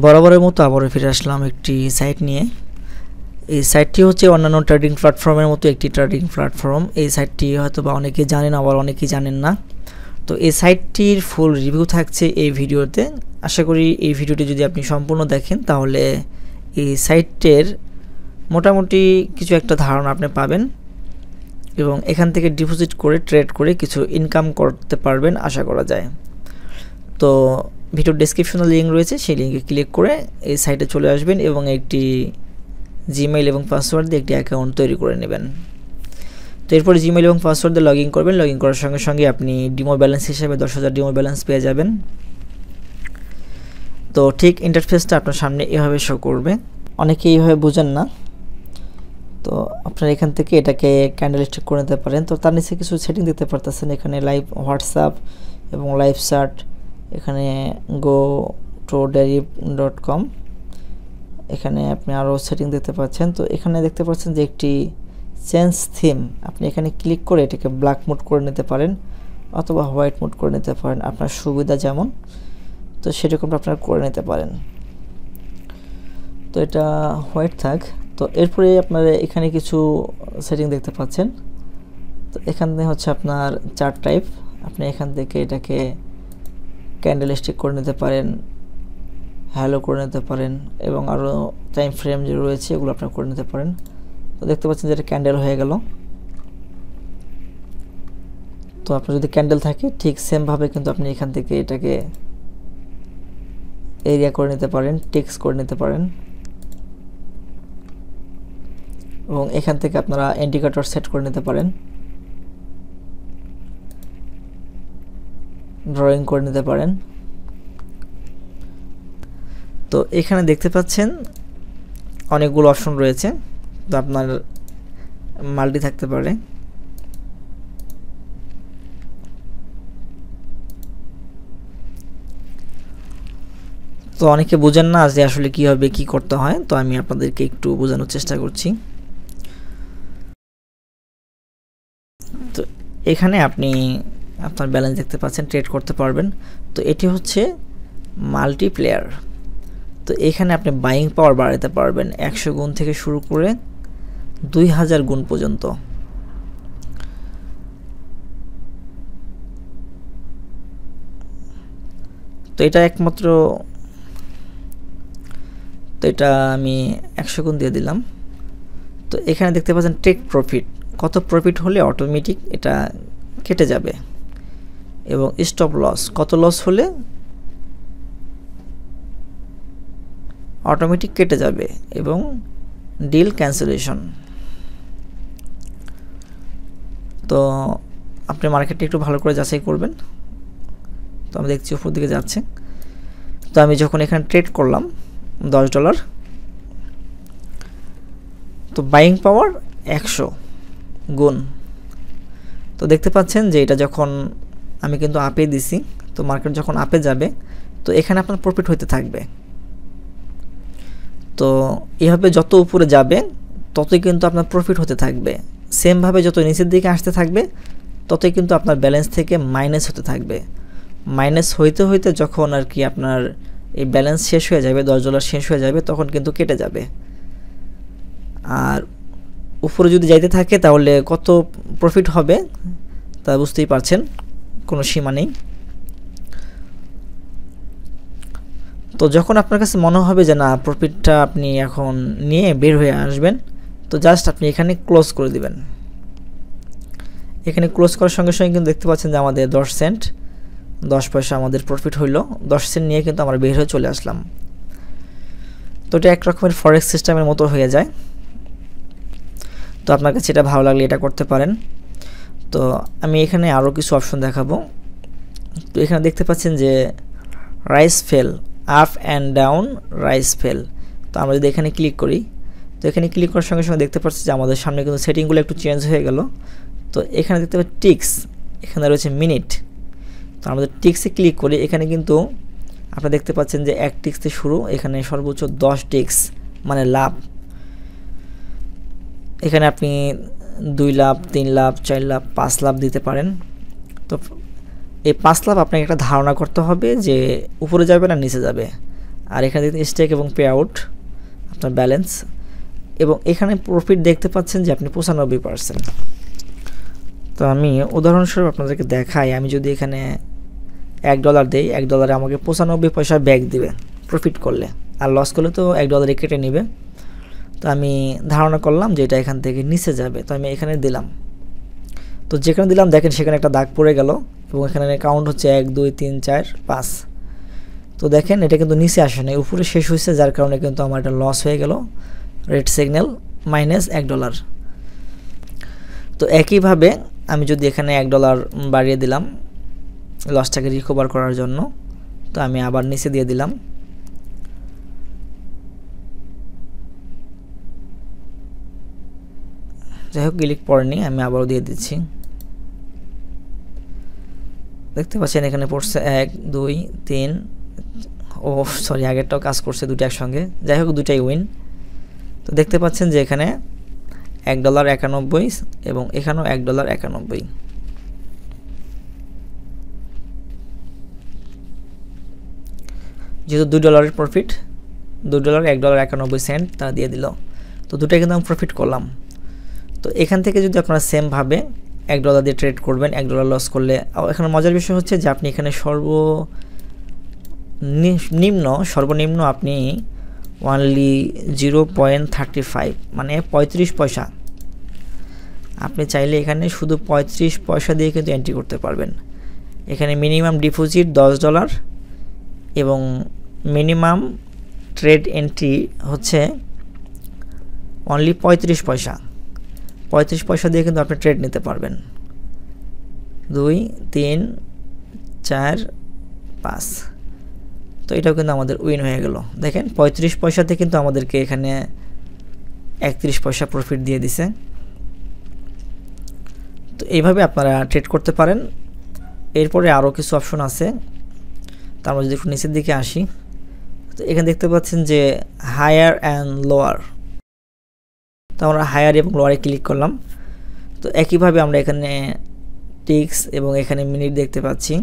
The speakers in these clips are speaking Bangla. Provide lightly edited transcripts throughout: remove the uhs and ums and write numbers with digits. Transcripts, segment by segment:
বরাবরের মতো আবারও ফিরে আসলাম একটি সাইট নিয়ে। এই সাইটটি হচ্ছে অন্যান্য ট্রেডিং প্ল্যাটফর্মের মতো একটি ট্রেডিং প্ল্যাটফর্ম। এই সাইটটি হয়তো বা অনেকেই জানেন, আবার অনেকেই জানেন না। তো এই সাইটটির ফুল রিভিউ থাকছে এই ভিডিওতে। আশা করি এই ভিডিওটি যদি আপনি সম্পূর্ণ দেখেন তাহলে এই সাইটের মোটামুটি কিছু একটা ধারণা আপনি পাবেন এবং এখান থেকে ডিপোজিট করে ট্রেড করে কিছু ইনকাম করতে পারবেন আশা করা যায়। তো ভিডিওর ডেসক্রিপশনে লিঙ্ক রয়েছে, সেই লিঙ্কে ক্লিক করে এই সাইটে চলে আসবেন এবং একটি জিমেইল এবং পাসওয়ার্ড দিয়ে একটি অ্যাকাউন্ট তৈরি করে নেবেন। তো এরপরে জিমেইল এবং পাসওয়ার্ড দিয়ে লগ ইন করবেন। লগ ইন করার সঙ্গে সঙ্গে আপনি ডিমো ব্যালেন্স হিসেবে 10,000 ডিমো ব্যালেন্স পেয়ে যাবেন। তো ঠিক ইন্টারফেসটা আপনার সামনে এভাবে শো করবে। অনেকে এইভাবে বোঝেন না, তো আপনারা এখান থেকে এটাকে ক্যান্ডেলস্টিক করে নিতে পারেন। তো তার নিচে কিছু সেটিং দিতে পারতেছেন, এখানে লাইভ হোয়াটসঅ্যাপ এবং লাইভ চার্ট, এখানে go-to-derib.com, এখানে আপনি আরও সেটিং দেখতে পাচ্ছেন। তো এখানে দেখতে পাচ্ছেন যে একটি চেঞ্জ থিম, আপনি এখানে ক্লিক করে এটাকে ব্ল্যাক মোড করে নিতে পারেন অথবা হোয়াইট মোড করে নিতে পারেন, আপনার সুবিধা যেমন, তো সেরকম আপনারা করে নিতে পারেন। তো এটা হোয়াইট থাক। তো এরপরে আপনারা এখানে কিছু সেটিং দেখতে পাচ্ছেন। তো এখানে হচ্ছে আপনার চার্ট টাইপ, আপনি এখান থেকে এটাকে ক্যান্ডেলস্টিক করে নিতে পারেন, হ্যালো করে নিতে পারেন এবং আরও টাইম ফ্রেম যে রয়েছে এগুলো আপনারা করে নিতে পারেন। তো দেখতে পাচ্ছেন যে এটা ক্যান্ডেল হয়ে গেল। তো আপনার যদি ক্যান্ডেল থাকে ঠিক সেমভাবে কিন্তু আপনি এখান থেকে এটাকে এরিয়া করে নিতে পারেন, টেক্সট করে নিতে পারেন এবং এখান থেকে আপনারা ইন্ডিকেটর সেট করে নিতে পারেন, ড্রয়িং করে নিতে পারেন। তো এখানে দেখতে পাচ্ছেন অনেকগুলো অপশন রয়েছে, তো আপনার মাল্টি থাকতে পারে। তো অনেকে বোঝেন না যে আসলে কীভাবে কী করতে হয়, তো আমি আপনাদেরকে একটু বোঝানোর চেষ্টা করছি। তো এখানে আপনি আপনার ব্যালেন্স দেখতে পাচ্ছেন, ট্রেড করতে পারবেন। তো এটি হচ্ছে মাল্টিপ্লেয়ার। তো এখানে আপনি বাইং পাওয়ার বাড়াতে পারবেন 100 গুণ থেকে শুরু করে 2000 গুণ পর্যন্ত। তো এটা একমাত্র, তো এটা আমি 100 গুণ দিয়ে দিলাম। তো এখানে দেখতে পাচ্ছেন টেক প্রফিট, কত প্রফিট হলে অটোমেটিক এটা কেটে যাবে, এবং স্টপ লস, কত লস হলে অটোমেটিক কেটে যাবে, এবং ডিল ক্যান্সেলেশন। তো আপনি মার্কেটটা একটু ভালো করে যাচাই করবেন। তো আমি দেখছি উপর দিকে যাচ্ছে। তো আমি যখন এখানে ট্রেড করলাম $10, তো বাইং পাওয়ার 100 গুণ। তো দেখতে পাচ্ছেন যে এটা যখন আমি কিন্তু আপে দিছি, তো মার্কেট যখন আপে যাবে তো এখানে আপনার প্রফিট হইতে থাকবে। তো এইভাবে যত উপরে যাবে ততই কিন্তু আপনার প্রফিট হতে থাকবে। সেমভাবে যত নিচের দিকে আসতে থাকবে ততই কিন্তু আপনার ব্যালেন্স থেকে মাইনাস হতে থাকবে। মাইনাস হইতে হইতে যখন আর কি আপনার এই ব্যালেন্স শেষ হয়ে যাবে, $10 শেষ হয়ে যাবে, তখন কিন্তু কেটে যাবে। আর উপরে যদি যাইতে থাকে তাহলে কত প্রফিট হবে তা বুঝতেই পারছেন, কোনো সীমা নেই। তো যখন আপনার কাছে মনে হবে যে না প্রফিটটা আপনি এখন নিয়ে বের হয়ে আসবেন, তো জাস্ট আপনি এখানে ক্লোজ করে দিবেন। এখানে ক্লোজ করার সঙ্গে সঙ্গে কিন্তু দেখতে পাচ্ছেন যে আমাদের 10 সেন্ট 10 পয়সা আমাদের প্রফিট হইল। 10 সেন্ট নিয়ে কিন্তু আমরা বের হয়ে চলে আসলাম। তো এটা এক রকমের ফরেক্স সিস্টেমের মতো হয়ে যায়। তো আপনার কাছে এটা ভালো লাগলে এটা করতে পারেন। তো আমি এখানে আরও কিছু অপশন দেখাবো। তো এখানে দেখতে পাচ্ছেন যে rice fail, up and down, rice fail. তো আমরা যদি এখানে ক্লিক করি, তো এখানে ক্লিক করার সঙ্গে সঙ্গে দেখতে পাচ্ছি যে আমাদের সামনে কিন্তু সেটিংগুলো একটু চেঞ্জ হয়ে গেল। তো এখানে দেখতে পাচ্ছি টিক্স, এখানে রয়েছে মিনিট। তো আমাদের টিক্সে ক্লিক করি, এখানে কিন্তু আপনারা দেখতে পাচ্ছেন যে 1 টিক্স থেকে শুরু, এখানে সর্বোচ্চ 10 টিক্স মানে লাভ। এখানে আপনি 2 লাভ, 3 লাভ, 4 লাভ, 5 লাভ দিতে পারেন। তো এই 5 লাভ আপনাকে একটা ধারণা করতে হবে যে উপরে যাবে না নিচে যাবে। আর এখানে দেখতে স্টেক এবং পে আউট আপনার ব্যালেন্স, এবং এখানে প্রফিট দেখতে পাচ্ছেন যে আপনি 95%। তো আমি উদাহরণস্বরূপ আপনাদেরকে দেখাই, আমি যদি এখানে $1 দেই, $1 আমাকে 95 পয়সা ব্যাক দিবে প্রফিট করলে, আর লস করলে তো $1 কেটে নেবে। তো আমি ধারণা করলাম যে এটা এখান থেকে নিচে যাবে, তো আমি এখানে দিলাম। তো যেখানে দিলাম দেখেন সেখানে একটা দাগ পড়ে গেল, এবং এখানে কাউন্ট হচ্ছে 1 2 3 4 5। তো দেখেন এটা কিন্তু নিচে আসে না, উপরে শেষ হয়েছে, যার কারণে কিন্তু আমার এটা লস হয়ে গেল, রেড সিগন্যাল -$1। তো একইভাবে আমি যদি এখানে $1 বাড়িয়ে দিলাম লসটাকে রিকভার করার জন্য, তো আমি আবার নিচে দিয়ে দিলাম। যাই হোক ক্লিক পড়েনি, আমি আবারও দিয়ে দিচ্ছি। দেখতে পাচ্ছেন এখানে পড়ছে 1 2 3, ও সরি আগেরটাও কাজ করছে দুটো একসঙ্গে, যাই হোক দুটাই উইন। তো দেখতে পাচ্ছেন যে এখানে $1.91 এবং এখানেও $1.91। যেহেতু $2 প্রফিট, $2 $1.91 তারা দিয়ে দিল, তো দুটাই কিন্তু আমি প্রফিট করলাম। তো এখান থেকে যদি আপনারা সেমভাবে $1 দিয়ে ট্রেড করবেন, $1 লস করলে, এখানে মজার বিষয় হচ্ছে যে আপনি এখানে সর্বনিম্ন আপনি অনলি 0.35 মানে 35 পয়সা, আপনি চাইলে এখানে শুধু 35 পয়সা দিয়ে কিন্তু এন্ট্রি করতে পারবেন। এখানে মিনিমাম ডিপোজিট $10 এবং মিনিমাম ট্রেড এন্ট্রি হচ্ছে অনলি 35 পয়সা। 35 পয়সা দিয়ে কিন্তু আপনি ট্রেড নিতে পারবেন। 2 3 4 5, তো এটাও কিন্তু আমাদের উইন হয়ে গেল। দেখেন 35 পয়সাতে কিন্তু আমাদেরকে এখানে 31 পয়সা প্রফিট দিয়ে দিছে। তো এইভাবে আপনারা ট্রেড করতে পারেন। এরপরে আরও কিছু অপশন আছে, তার মধ্যে যদি একটু নিচের দিকে আসি, তো এখানে দেখতে পাচ্ছেন যে হায়ার অ্যান্ড লোয়ার, তো আমরা হায়ার এবং লোয়ারে ক্লিক করলাম। তো একইভাবে আমরা এখানে টিক্স এবং এখানে মিনিট দেখতে পাচ্ছি।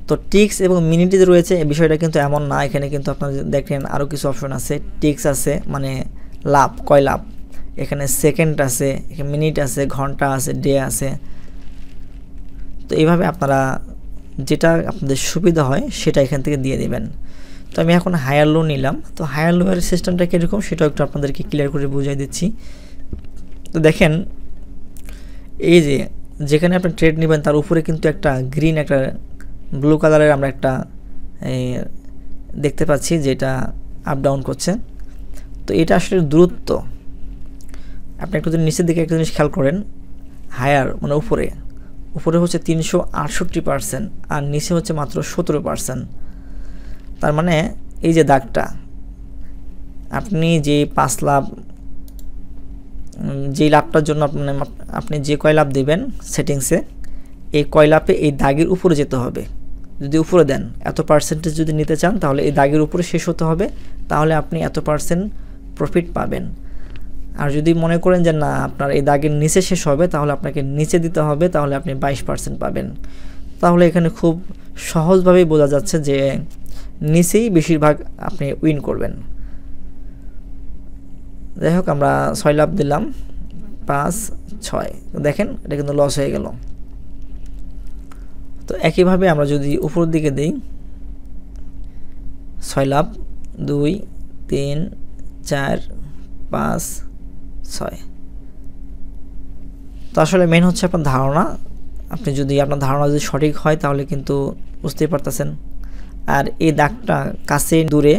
তো টিক্স এবং মিনিটে রয়েছে, এই বিষয়টা কিন্তু এমন না, এখানে কিন্তু আপনারা দেখেন আরও কিছু অপশন আছে। টিক্স আছে মানে লাভ, কয় লাভ, এখানে সেকেন্ড আছে, এখানে মিনিট আছে, ঘন্টা আছে, ডে আছে। তো এইভাবে আপনারা যেটা আপনাদের সুবিধা হয় সেটা এখান থেকে দিয়ে দিবেন। তো আমি এখন হায়ার লো নিলাম। তো হায়ার লোয়ের সিস্টেমটা কীরকম সেটাও একটু আপনাদেরকে ক্লিয়ার করে বুঝিয়ে দিচ্ছি। তো দেখেন এই যে যেখানে আপনি ট্রেড নেবেন তার উপরে কিন্তু একটা গ্রিন, একটা ব্লু কালারের আমরা একটা দেখতে পাচ্ছি যেটা আপ ডাউন করছে। তো এটা আসলে দূরত্ব। আপনি একটু যদি নিচের দিকে একটা জিনিস খেয়াল করেন, হায়ার মানে উপরে হচ্ছে 368% আর নিচে হচ্ছে মাত্র 17%। তার মানে এই যে দাগটা, আপনি যে 5 লাভ, যেই লাভটার জন্য আপনি যে কয় লাভ দেবেন সেটিংসে, এই কয় লাভে এই দাগের উপরে যেতে হবে। যদি উপরে দেন এত পার্সেন্টেজ যদি নিতে চান তাহলে এই দাগের উপরে শেষ হতে হবে, তাহলে আপনি এত % প্রফিট পাবেন। আর যদি মনে করেন যে না আপনার এই দাগের নিচে শেষ হবে তাহলে আপনাকে নিচে দিতে হবে, তাহলে আপনি 22% পাবেন। তাহলে এখানে খুব সহজভাবেই বোঝা যাচ্ছে যে নিচেই বেশিরভাগ আপনি উইন করবেন। যাই হোক আমরা 6 লাভ দিলাম, 5 6, দেখেন এটা কিন্তু লস হয়ে গেল। তো একইভাবে আমরা যদি উপর দিকে দিই 6 লাভ 2 3 4 5 6। তো আসলে মেন হচ্ছে আপনার ধারণা, আপনি যদি আপনার ধারণা যদি সঠিক হয় তাহলে কিন্তু বুঝতেই পারতেছেন। আর এই দাগটা কাছে দূরে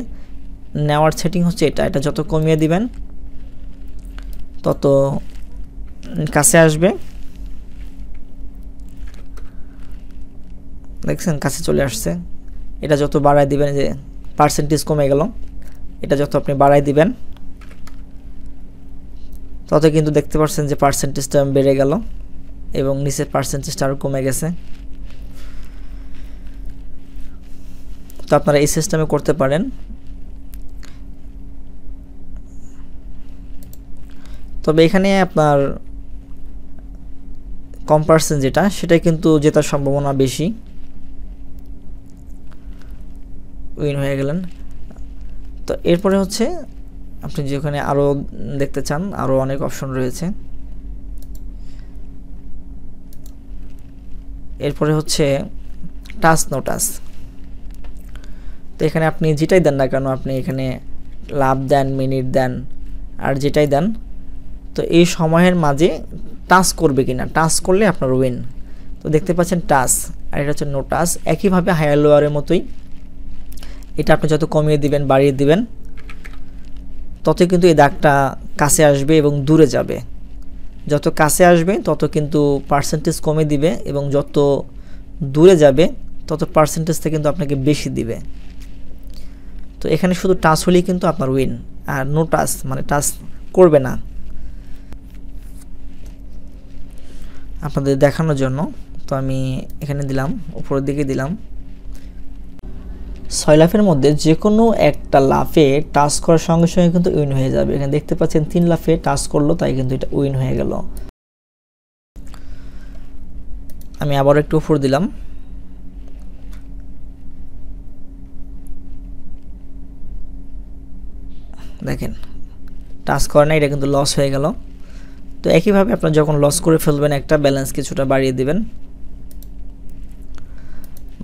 নেওয়ার সেটিং হচ্ছে এটা যত কমিয়ে দিবেন তত কাছে আসবে। দেখছেন কাছে চলে আসছে। এটা যত বাড়ায় দিবেন, যে পার্সেন্টেজ কমে গেল, এটা যত আপনি বাড়ায় দিবেন তত কিন্তু দেখতে পাচ্ছেন যে পার্সেন্টেজটা বেড়ে গেল এবং নিচের পার্সেন্টেজটা আরও কমে গেছে। তো আপনারা এই সিস্টেমে করতে পারেন। তবে এখানে আপনার কম পার্সেন্ট যেটা, সেটাই কিন্তু জেতার সম্ভাবনা বেশি। উইন হয়ে গেলেন। তো এরপরে হচ্ছে আপনি যেখানে আরও দেখতে চান, আরও অনেক অপশন রয়েছে। এরপরে হচ্ছে টাচ নো টাচ। তো এখানে আপনি যেটাই দেন না কেন, আপনি এখানে লাভ দেন, মিনিট দেন, আর যেটাই দেন, তো এই সময়ের মাঝে টাচ করবে কিনা, টাচ করলে আপনার উইন। তো দেখতে পাচ্ছেন টাচ, আর এটা হচ্ছে নো টাচ। একইভাবে হায়ার লোয়ারের মতোই, এটা আপনি যত কমিয়ে দিবেন, বাড়িয়ে দিবেন, ততই কিন্তু এই দাগটা কাছে আসবে এবং দূরে যাবে। যত কাছে আসবে তত কিন্তু পার্সেন্টেজ কমে দিবে, এবং যত দূরে যাবে তত পার্সেন্টেজটা কিন্তু আপনাকে বেশি দিবে। তো এখানে শুধু টাচ হলেই কিন্তু আপনার উইন, আর নো টাচ মানে টাচ করবে না। আপনাদের দেখানোর জন্য তো আমি এখানে দিলাম, উপরের দিকে দিলাম। 6 লাফের মধ্যে যে কোনো একটা লাফে টাচ করার সঙ্গে সঙ্গে কিন্তু উইন হয়ে যাবে। এখানে দেখতে পাচ্ছেন 3 লাফে টাচ করলো, তাই কিন্তু এটা উইন হয়ে গেল। আমি আবার একটু উপর দিলাম। দেখেন টাচ করে না, এটা কিন্তু লস হয়ে গেল। তো একইভাবে আপনারা যখন লস করে ফেলবেন একটা, ব্যালেন্স কিছুটা বাড়িয়ে দিবেন।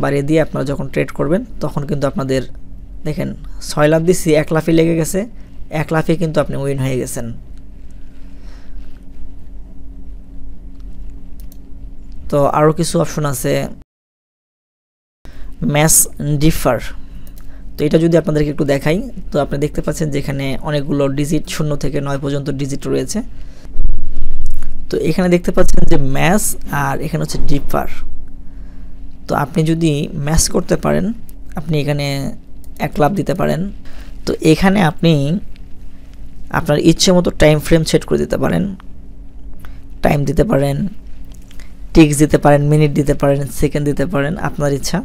বাড়িয়ে দিয়ে আপনারা যখন ট্রেড করবেন তখন কিন্তু আপনাদের দেখেন 6 লাফ দিচ্ছি, 1 লাফে লেগে গেছে, 1 লাফে কিন্তু আপনি উইন হয়ে গেছেন। তো আরও কিছু অপশন আছে, ম্যাচ ডিফার। তো এটা যদি আপনাদেরকে একটু দেখাই, তো আপনি দেখতে পাচ্ছেন যেখানে অনেকগুলো ডিজিট 0 থেকে 9 পর্যন্ত ডিজিট রয়েছে। তো এখানে দেখতে পাচ্ছেন যে ম্যাচ, আর এখানে হচ্ছে ডিফার। তো আপনি যদি ম্যাচ করতে পারেন, আপনি এখানে 1 লাফ দিতে পারেন। তো এখানে আপনি আপনার ইচ্ছে মতো টাইম ফ্রেম সেট করে দিতে পারেন, টাইম দিতে পারেন, টিক্স দিতে পারেন, মিনিট দিতে পারেন, সেকেন্ড দিতে পারেন, আপনার ইচ্ছা।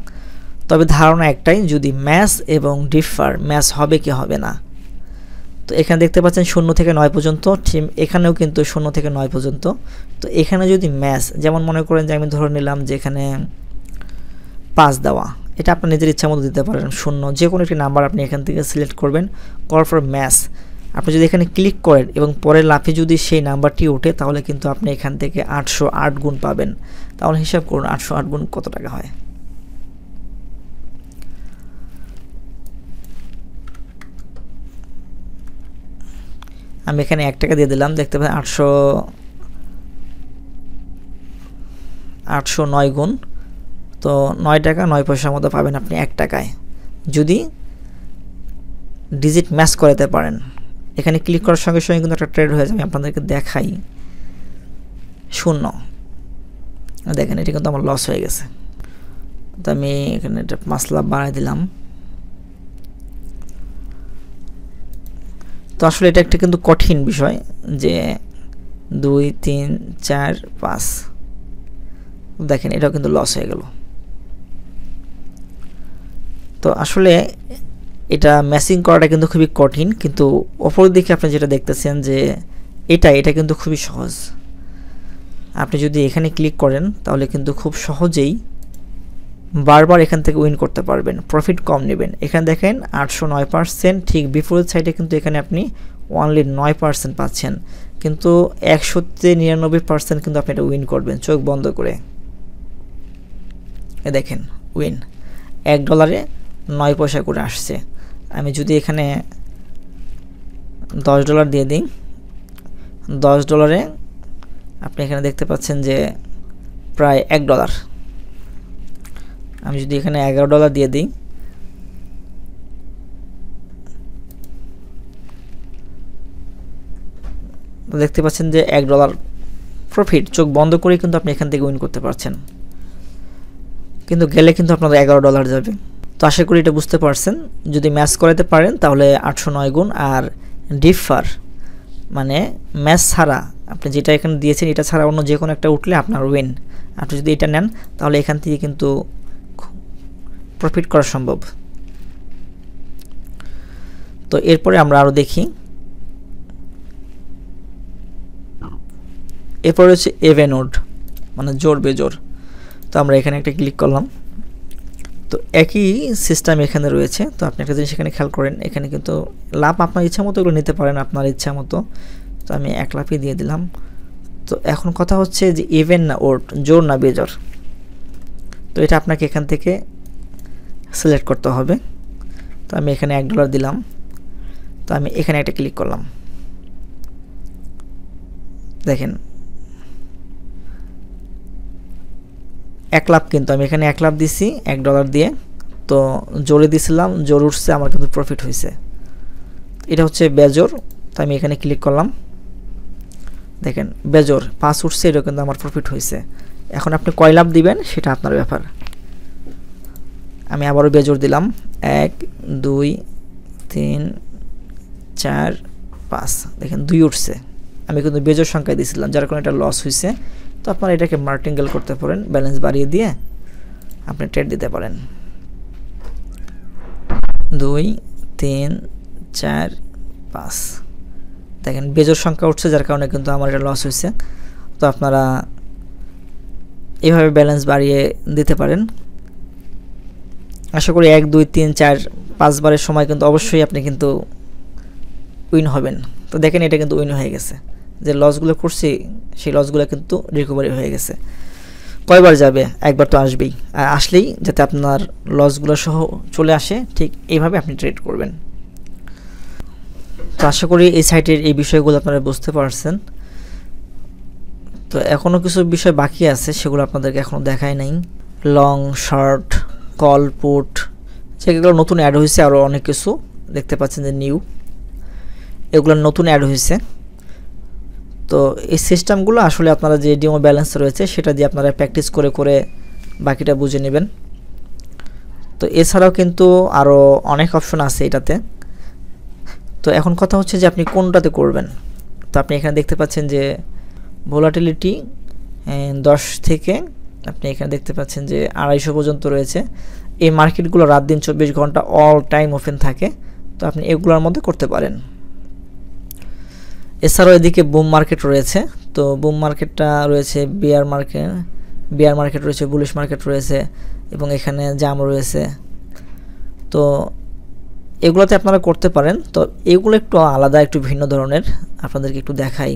তবে ধারণা একটাই, যদি ম্যাচ এবং ডিফার, ম্যাচ হবে কি হবে না। তো এখানে দেখতে পাচ্ছেন 0 থেকে 9 পর্যন্ত, ঠিক এখানেও কিন্তু 0 থেকে 9 পর্যন্ত। তো এখানে যদি ম্যাচ, যেমন মনে করেন যে আমি ধরে নিলাম যে এখানে 5 দেওয়া, এটা আপনার নিজের ইচ্ছা মতো দিতে পারেন, 0 যে কোনো একটি নাম্বার আপনি এখান থেকে সিলেক্ট করবেন, করার পর ম্যাচ। আপনি যদি এখানে ক্লিক করেন এবং পরের লাফে যদি সেই নাম্বারটি ওঠে, তাহলে কিন্তু আপনি এখান থেকে 808 গুণ পাবেন। তাহলে হিসাব করুন 808 গুণ কত টাকা হয়। আমি এখানে 1 টাকা দিয়ে দিলাম, দেখতে পাচ্ছেন 809 গুণ। তো 9 টাকা 9 পয়সার মতো পাবেন আপনি 1 টাকায়, যদি ডিজিট ম্যাচ করাতে পারেন। এখানে ক্লিক করার সঙ্গে সঙ্গে কিন্তু একটা ট্রেড হয়ে যাবে। আপনাদেরকে দেখাই, 0, দেখেন এটা কিন্তু আমার লস হয়ে গেছে। তো আমি এখানে একটা 5 লাফ বাড়াই দিলাম। তো আসলে এটা একটা কিন্তু কঠিন বিষয়, যে 2 3 4 5, দেখেন এটাও কিন্তু লস হয়ে গেল। তো আসলে এটা ম্যাচিং করাটা কিন্তু খুবই কঠিন, কিন্তু অপর দিকে আপনি যেটা দেখতেছেন যে এটা কিন্তু খুবই সহজ। আপনি যদি এখানে ক্লিক করেন তাহলে কিন্তু খুব সহজেই বারবার এখান থেকে উইন করতে পারবেন, প্রফিট কম নেবেন। এখানে দেখেন 809%, ঠিক বিপরীত সাইডে কিন্তু এখানে আপনি অনলি 9% পাচ্ছেন, কিন্তু 199% কিন্তু আপনি এটা উইন করবেন চোখ বন্ধ করে। দেখেন উইন, $1 9 পয়সা করে আসছে। আমি যদি এখানে $10 দিয়ে দিই, $10 আপনি এখানে দেখতে পাচ্ছেন যে প্রায় $1। আমি যদি এখানে $11 দিয়ে দিই, দেখতে পাচ্ছেন যে $1 প্রফিট চোখ বন্ধ করে কিন্তু আপনি এখান থেকে উইন করতে পারছেন। কিন্তু গেলে কিন্তু আপনার $11 যাবে। তো আশা করি এটা বুঝতে পারছেন। যদি ম্যাচ করাতে পারেন তাহলে 809 গুণ, আর ডিফার মানে ম্যাচ ছাড়া আপনি যেটা এখানে দিয়েছেন এটা ছাড়া অন্য যে কোনো একটা উঠলে আপনার উইন। আপনি যদি এটা নেন তাহলে এখান থেকে কিন্তু প্রফিট করা সম্ভব। তো এরপরে আমরা আরও দেখি, এরপরে হচ্ছে এভেনোড। মানে জোর বেজোর। তো আমরা এখানে একটা ক্লিক করলাম। তো একই সিস্টেম এখানে রয়েছে। তো আপনি একটা জিনিস এখানে খেয়াল করেন, এখানে কিন্তু লাভ আপনার ইচ্ছা মতো এগুলো নিতে পারেন আপনার ইচ্ছা মতো। তো আমি 1 লাফই দিয়ে দিলাম। তো এখন কথা হচ্ছে যে ইভেন না ওড, জোর না বেজোর। তো এটা আপনাকে এখান থেকে সিলেক্ট করতে হবে। তো আমি এখানে $1 দিলাম। তো আমি এখানে একটা ক্লিক করলাম। দেখেন 1 লাফ, কিন্তু আমি এখানে 1 লাফ দিছি $1 দিয়ে। তো জোরে দিছিলাম, জোর উঠছে, আমার কিন্তু প্রফিট হয়েছে। এটা হচ্ছে বেজোর। তো আমি এখানে ক্লিক করলাম। দেখেন বেজোর 5 উঠছে, এটা কিন্তু আমার প্রফিট হয়েছে। এখন আপনি কয় লাভ দিবেন সেটা আপনার ব্যাপার। আমি আবারও বেজোর দিলাম, 1 2 3 4 5। দেখেন 2 উঠছে, আমি কিন্তু বেজোর সংখ্যায় দিয়েছিলাম, যার কারণে এটা লস হয়েছে। তো আপনারা এটাকে মার্টিঙ্গেল করতে পারেন, ব্যালেন্স বাড়িয়ে দিয়ে আপনি ট্রেড দিতে পারেন। 2 3 4 5। দেখেন বেজোর সংখ্যা উঠছে, যার কারণে কিন্তু আমার এটা লস হয়েছে। তো আপনারা এভাবে ব্যালেন্স বাড়িয়ে দিতে পারেন। আশা করি 1 2 3 4 5 বারের সময় কিন্তু অবশ্যই আপনি কিন্তু উইন হবেন। তো দেখেন এটা কিন্তু উইন হয়ে গেছে, যে লসগুলো করছি সেই লসগুলো কিন্তু রিকভারি হয়ে গেছে। কয়বার যাবে? একবার তো আসবেই, আর আসলেই যাতে আপনার লসগুলো সহ চলে আসে, ঠিক এইভাবে আপনি ট্রেড করবেন। তো আশা করি এই সাইটের এই বিষয়গুলো আপনারা বুঝতে পারছেন। তো এখনও কিছু বিষয় বাকি আছে, সেগুলো আপনাদেরকে এখনও দেখাই নাই। লং, শর্ট, কল, পুট, যেগুলো নতুন অ্যাড হয়েছে, আরও অনেক কিছু দেখতে পাচ্ছেন যে নিউ, এগুলো নতুন অ্যাড হয়েছে। তো এই সিস্টেমগুলো আসলে আপনারা যে ডিমো ব্যালেন্স রয়েছে সেটা দিয়ে আপনারা প্র্যাকটিস করে করে বাকিটা বুঝে নেবেন। তো এছাড়াও কিন্তু আরও অনেক অপশন আছে এটাতে। তো এখন কথা হচ্ছে যে আপনি কোনটাতে করবেন। তো আপনি এখানে দেখতে পাচ্ছেন যে ভোলাটিলিটি 10 থেকে আপনি এখানে দেখতে পাচ্ছেন যে 250 পর্যন্ত রয়েছে। এই মার্কেটগুলো রাত দিন 24 ঘন্টা অল টাইম ওপেন থাকে। তো আপনি এগুলোর মধ্যে করতে পারেন। এছাড়াও এদিকে বুম মার্কেট রয়েছে। তো বুম মার্কেটটা রয়েছে, বিয়ার মার্কেট রয়েছে, বুলিশ মার্কেট রয়েছে, এবং এখানে জাম রয়েছে। তো এগুলোতে আপনারা করতে পারেন। তো এগুলো একটু আলাদা, একটু ভিন্ন ধরনের, আপনাদেরকে একটু দেখাই।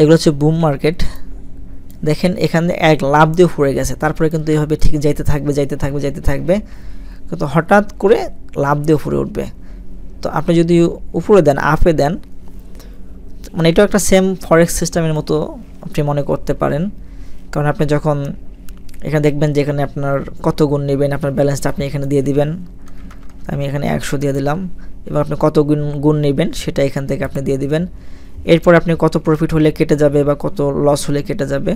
এগুলো হচ্ছে বুম মার্কেট। দেখেন এখানে 1 লাফ দিয়ে পড়ে গেছে, তারপরে কিন্তু এইভাবে ঠিক যাইতে থাকবে, কিন্তু হঠাৎ করে লাফ দিয়ে উপরে উঠবে। তো আপনি যদি উপরে দেন, আপে দেন, মানে এটাও একটা সেম ফরেক্স সিস্টেমের মতো আপনি মনে করতে পারেন। কারণ আপনি যখন এখানে দেখবেন যে এখানে আপনার কত গুণ নেবেন, আপনার ব্যালেন্সটা আপনি এখানে দিয়ে দিবেন। আমি এখানে 100 দিয়ে দিলাম। এবার আপনি কত গুণ নেবেন সেটা এখান থেকে আপনি দিয়ে দিবেন। এরপর আপনি কত প্রফিট হলে কেটে যাবে বা কত লস হলে কেটে যাবে।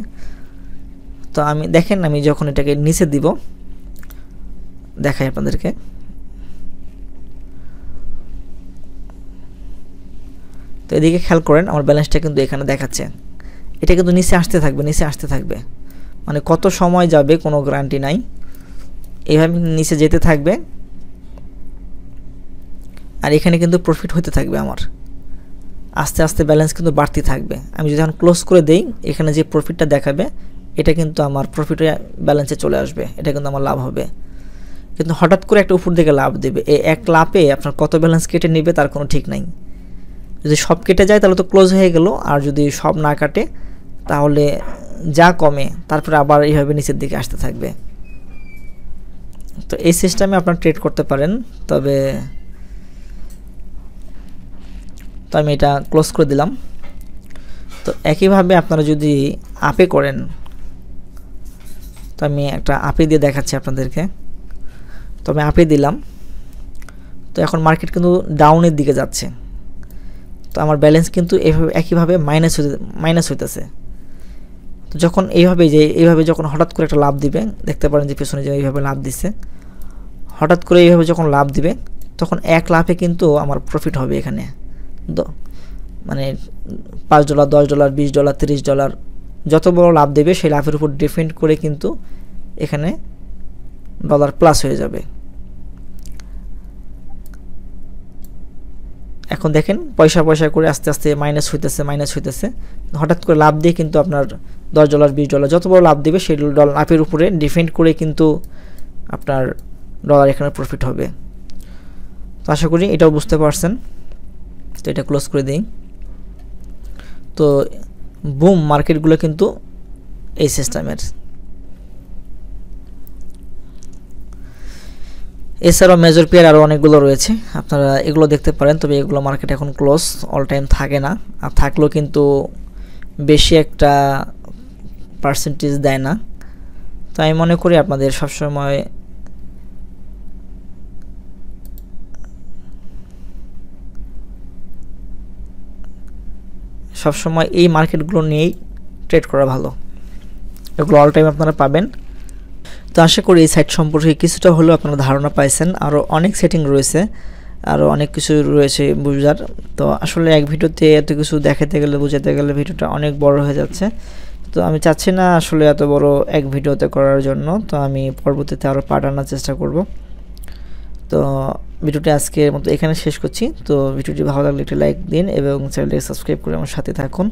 তো আমি দেখেন, আমি যখন এটাকে নিচে দিব, দেখাই আপনাদেরকে। তো এদিকে খেয়াল করেন, আমার ব্যালেন্সটা কিন্তু এখানে দেখাচ্ছে। এটা কিন্তু নিচে আসতে থাকবে, মানে কত সময় যাবে কোনো গ্যারান্টি নাই। এইভাবে নিচে যেতে থাকবে, আর এখানে কিন্তু প্রফিট হতে থাকবে। আমার আস্তে আস্তে ব্যালেন্স কিন্তু বাড়তে থাকবে। আমি যদি এখন ক্লোজ করে দেই, এখানে যে প্রফিটটা দেখাবে এটা কিন্তু আমার প্রফিটে ব্যালেন্সে চলে আসবে, এটা কিন্তু আমার লাভ হবে। কিন্তু হঠাৎ করে একটা উপর দিকে লাভ দেবে, এই 1 লাফে আপনার কত ব্যালেন্স কেটে নেবে তার কোনো ঠিক নাই। যদি সব কেটে যায় তাহলে তো ক্লোজ হয়ে গেল, আর যদি সব না কাটে তাহলে যা কমে তারপরে আবার এইভাবে নিচের দিকে আসতে থাকবে। তো এই সিস্টেমে আপনারা ট্রেড করতে পারেন। তবে তো আমি এটা ক্লোজ করে দিলাম। তো একইভাবে আপনারা যদি আপে করেন, তো আমি একটা আপে দিয়ে দেখাচ্ছি আপনাদেরকে। তো আমি আপে দিলাম। তো এখন মার্কেট কিন্তু ডাউনের দিকে যাচ্ছে। তো আমার ব্যালেন্স কিন্তু একইভাবে মাইনাস হইতেছে। তো যখন এইভাবে যখন হঠাৎ করে একটা লাভ দিবে, দেখতে পারেন যে পেছনে যে এইভাবে লাভ দিচ্ছে, হঠাৎ করে এইভাবে যখন লাভ দিবে তখন 1 লাফে কিন্তু আমার প্রফিট হবে। এখানে মানে $5, $10, $20, $30 যত বড় লাভ দেবে সেই লাভের উপর ডিপেন্ড করে কিন্তু এখানে ডলার প্লাস হয়ে যাবে। এখন দেখেন পয়সা করে আস্তে আস্তে মাইনাস হইতেছে হঠাৎ করে লাভ দিয়ে কিন্তু আপনার $10 $20 যত বড় লাভ দিবে সেই লাভের উপরে ডিপেন্ড করে কিন্তু আপনার ডলার এখানে প্রফিট হবে। তো আশা করি এটাও বুঝতে পারছেন। তো এটা ক্লোজ করে দিই। তো বুম মার্কেটগুলো কিন্তু এই সিস্টেমের। এছাড়াও মেজর পেয়ার আরও অনেকগুলো রয়েছে, আপনারা এগুলো দেখতে পারেন। তবে এগুলো মার্কেট এখন ক্লোজ, অল টাইম থাকে না, আর থাকলেও কিন্তু বেশি একটা পার্সেন্টেজ দেয় না। তো আমি মনে করি আপনাদের সবসময় এই মার্কেটগুলো নিয়েই ট্রেড করা ভালো। এগুলো অল টাইম আপনারা পাবেন। তো আশা করি এই সাইট সম্পর্কে কিছুটা হলেও আপনারা ধারণা পাইছেন। আরও অনেক সেটিং রয়েছে, আরও অনেক কিছু রয়েছে বুঝার। তো আসলে এক ভিডিওতে এত কিছু দেখাতে গেলে বোঝাতে গেলে ভিডিওটা অনেক বড় হয়ে যাচ্ছে। তো আমি চাচ্ছি না আসলে এত বড় এক ভিডিওতে করার জন্য। তো আমি পরবর্তীতে আরও পার্ট আনার চেষ্টা করব। তো ভিডিওটি আজকের মতো এখানে শেষ করছি। তো ভিডিওটি ভালো লাগলে একটি লাইক দিন এবং চ্যানেলটি সাবস্ক্রাইব করে আমার সাথে থাকুন।